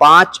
5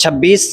26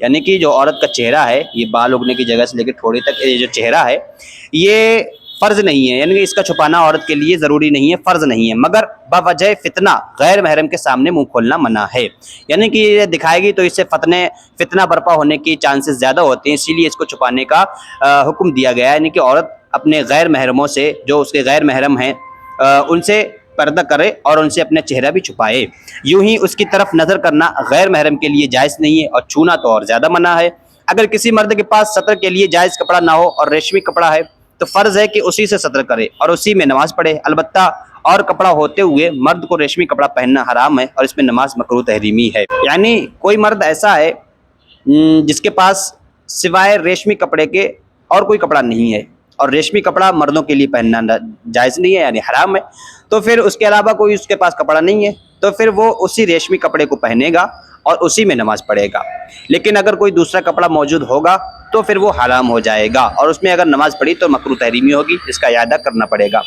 یعنی کہ جو عورت کا چہرہ ہے، یہ بال اگنے کی جگہ سے لے کے ٹھوڑی تک یہ جو چہرہ ہے، یہ فرض نہیں ہے، یعنی کہ اس کا چھپانا عورت کے لیے ضروری نہیں ہے، فرض نہیں ہے، مگر بوجہ فتنہ غیر محرم کے سامنے منہ کھولنا منع ہے۔ یعنی کہ یہ دکھائے گی تو اس سے فتنہ برپا ہونے کی چانسز زیادہ ہوتے ہیں، اسی لیے اس کو چھپانے کا حکم دیا گیا ہے۔ یعنی کہ عورت اپنے غیر محرموں سے، جو اس کے غیر محرم ہیں، ان سے پردہ کرے اور ان سے اپنا چہرہ بھی چھپائے۔ یوں ہی اس کی طرف نظر کرنا غیر محرم کے لیے جائز نہیں ہے، اور چھونا تو اور زیادہ منع ہے۔ اگر کسی مرد کے پاس سطر کے لیے جائز کپڑا نہ ہو اور ریشمی کپڑا ہے تو فرض ہے کہ اسی سے سطر کرے اور اسی میں نماز پڑھے۔ البتہ اور کپڑا ہوتے ہوئے مرد کو ریشمی کپڑا پہننا حرام ہے اور اس میں نماز مکروہ تحریمی ہے۔ یعنی کوئی مرد ایسا ہے جس کے پاس سوائے ریشمی کپڑے کے اور کوئی کپڑا نہیں ہے، اور ریشمی کپڑا مردوں کے لیے پہننا جائز نہیں ہے، یعنی حرام ہے، تو پھر اس کے علاوہ کوئی اس کے پاس کپڑا نہیں ہے تو پھر وہ اسی ریشمی کپڑے کو پہنے گا اور اسی میں نماز پڑھے گا۔ لیکن اگر کوئی دوسرا کپڑا موجود ہوگا تو پھر وہ حرام ہو جائے گا، اور اس میں اگر نماز پڑھی تو مکروہ تحریمی ہوگی، اس کا اعادہ کرنا پڑے گا۔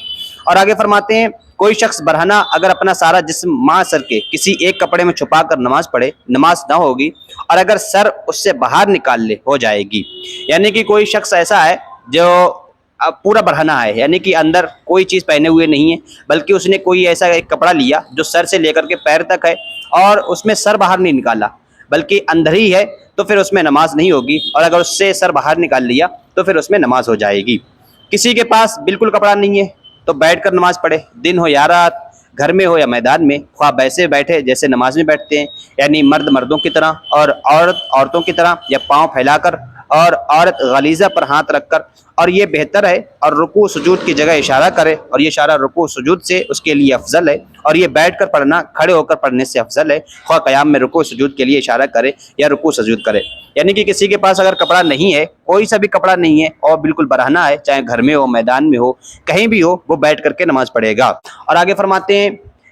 اور آگے فرماتے ہیں، کوئی شخص برہنہ اگر اپنا سارا جسم ماں سر کے کسی ایک کپڑے میں چھپا کر نماز پڑھے، نماز نہ ہوگی، اور اگر سر اس سے باہر نکال لے ہو جائے گی۔ یعنی کہ کوئی شخص ایسا ہے جو پورا برہنہ ہے، یعنی کہ اندر کوئی چیز پہنے ہوئے نہیں ہے، بلکہ اس نے کوئی ایسا ایک کپڑا لیا جو سر سے لے کر کے پیر تک ہے اور اس میں سر باہر نہیں نکالا بلکہ اندر ہی ہے، تو پھر اس میں نماز نہیں ہوگی، اور اگر اس سے سر باہر نکال لیا تو پھر اس میں نماز ہو جائے گی۔ کسی کے پاس بالکل کپڑا نہیں ہے تو بیٹھ کر نماز پڑھے، دن ہو یا رات، گھر میں ہو یا میدان میں، خواہ ویسے بیٹھے جیسے نماز میں بیٹھتے ہیں، یعنی مرد مردوں کی طرح اور عورت عورتوں کی طرح، یا پاؤں پھیلا کر اور عورت غلیظہ پر ہاتھ رکھ کر، اور یہ بہتر ہے، اور رکوع سجود کی جگہ اشارہ کرے، اور یہ اشارہ رکوع سجود سے اس کے لیے افضل ہے، اور یہ بیٹھ کر پڑھنا کھڑے ہو کر پڑھنے سے افضل ہے، خواہ قیام میں رکوع سجود کے لیے اشارہ کرے یا رکوع سجود کرے۔ یعنی کہ کسی کے پاس اگر کپڑا نہیں ہے، کوئی سا بھی کپڑا نہیں ہے، اور بالکل برہنہ ہے، چاہے گھر میں ہو، میدان میں ہو، کہیں بھی ہو، وہ بیٹھ کر کے نماز پڑھے گا۔ اور آگے فرماتے ہیں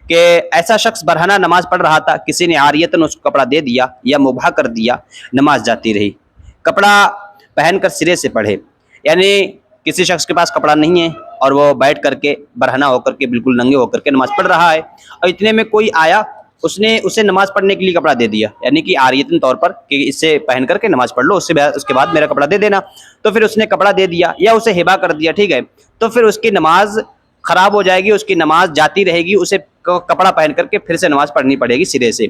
کہ ایسا شخص برہنہ نماز پڑھ رہا تھا، کسی نے عاریتاً اس کو کپڑا دے دیا یا مباح کر دیا، نماز جاتی رہی۔ کپڑا پہن کر سرے سے پڑھے، یعنی کسی شخص کے پاس کپڑا نہیں ہے اور وہ بیٹھ کر کے برہنہ ہو کر کے بالکل ننگے ہو کر کے نماز پڑھ رہا ہے، اور اتنے میں کوئی آیا، اس نے اسے نماز پڑھنے کے لیے کپڑا دے دیا، یعنی کہ عاریتاً طور پر کہ اس سے پہن کر کے نماز پڑھ لو، اس کے بعد میرا کپڑا دے دینا، تو پھر اس نے کپڑا دے دیا یا اسے ہبہ کر دیا، ٹھیک ہے، تو پھر اس کی نماز خراب ہو جائے گی، اس کی نماز جاتی رہے گی، اسے کپڑا پہن کر کے پھر سے نماز پڑھنی پڑے گی سرے سے۔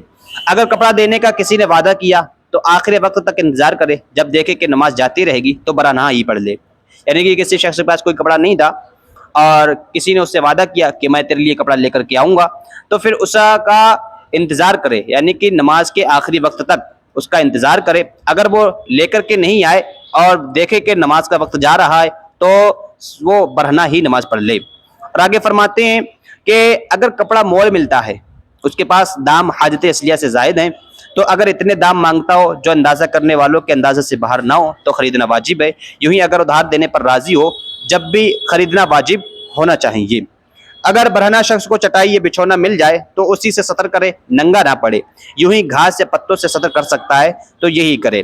اگر کپڑا دینے کا کسی نے وعدہ کیا تو آخر وقت تک انتظار کرے، جب دیکھے کہ نماز جاتی رہے گی تو برہنہ ہی پڑھ لے۔ یعنی کہ کسی شخص کے پاس کوئی کپڑا نہیں تھا اور کسی نے اس سے وعدہ کیا کہ میں تیرے لیے کپڑا لے کر کے آؤں گا، تو پھر اس کا انتظار کرے، یعنی کہ نماز کے آخری وقت تک اس کا انتظار کرے۔ اگر وہ لے کر کے نہیں آئے اور دیکھے کہ نماز کا وقت جا رہا ہے تو وہ برہنہ ہی نماز پڑھ لے۔ اور آگے فرماتے ہیں کہ اگر کپڑا مول ملتا ہے، اس کے پاس دام حاجت اصلیہ سے زائد ہیں، تو اگر اتنے دام مانگتا ہو جو اندازہ کرنے والوں کے اندازہ سے باہر نہ ہو تو خریدنا واجب ہے۔ یوں ہی اگر ادھار دینے پر راضی ہو، جب بھی خریدنا واجب ہونا چاہیے۔ اگر برہنہ شخص کو چٹائی یا بچھونا مل جائے تو اسی سے سطر کرے، ننگا نہ پڑے، یوں ہی گھاس یا پتوں سے سطر کر سکتا ہے تو یہی کرے۔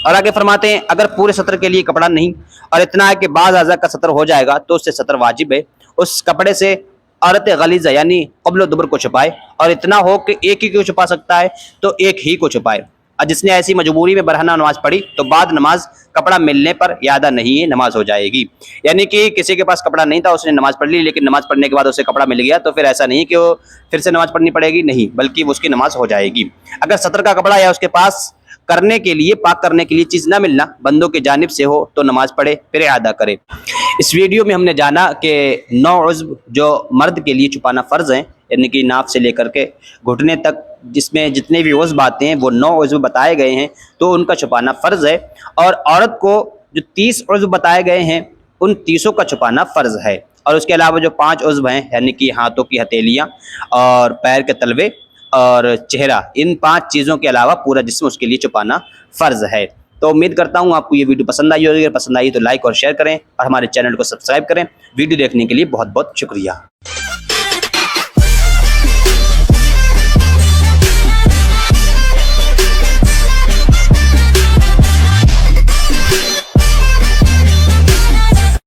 اور آگے فرماتے ہیں اگر پورے سطر کے لیے کپڑا نہیں اور اتنا ہے کہ بعض اعضاء کا سطر ہو جائے گا تو اس سے سطر واجب ہے۔ اس کپڑے سے عورت غلیظہ یعنی قبل و دبر کو چھپائے، اور اتنا ہو کہ ایک ہی کو چھپا سکتا ہے تو ایک ہی کو چھپائے۔ اور جس نے ایسی مجبوری میں برہنہ نماز پڑھی تو بعد نماز کپڑا ملنے پر اعادہ نہیں ہے، نماز ہو جائے گی۔ یعنی کہ کسی کے پاس کپڑا نہیں تھا، اس نے نماز پڑھ لی، لیکن نماز پڑھنے کے بعد اسے کپڑا مل گیا تو پھر ایسا نہیں کہ وہ پھر سے نماز پڑھنی پڑے گی، نہیں، بلکہ اس کی نماز ہو جائے گی۔ اگر سطر کا کپڑا یا اس کے پاس کرنے کے لیے پاک کرنے کے لیے چیز نہ ملنا بندوں کی جانب سے ہو تو نماز پڑھے پھر اعادہ کرے۔ اس ویڈیو میں ہم نے جانا کہ 9 عضو جو مرد کے لیے چھپانا فرض ہیں، یعنی کہ ناف سے لے کر کے گھٹنے تک جس میں جتنے بھی عضو آتے ہیں وہ 9 عضو بتائے گئے ہیں، تو ان کا چھپانا فرض ہے۔ اور عورت کو جو 30 عضو بتائے گئے ہیں ان 30 کا چھپانا فرض ہے، اور اس کے علاوہ جو 5 عضو ہیں یعنی کہ ہاتھوں کی ہتھیلیاں اور پیر کے تلوے اور چہرہ، ان 5 چیزوں کے علاوہ پورا جسم اس کے لیے چھپانا فرض ہے۔ تو امید کرتا ہوں آپ کو یہ ویڈیو پسند آئی ہوگی، اگر پسند آئی تو لائک اور شیئر کریں اور ہمارے چینل کو سبسکرائب کریں۔ ویڈیو دیکھنے کے لیے بہت بہت شکریہ۔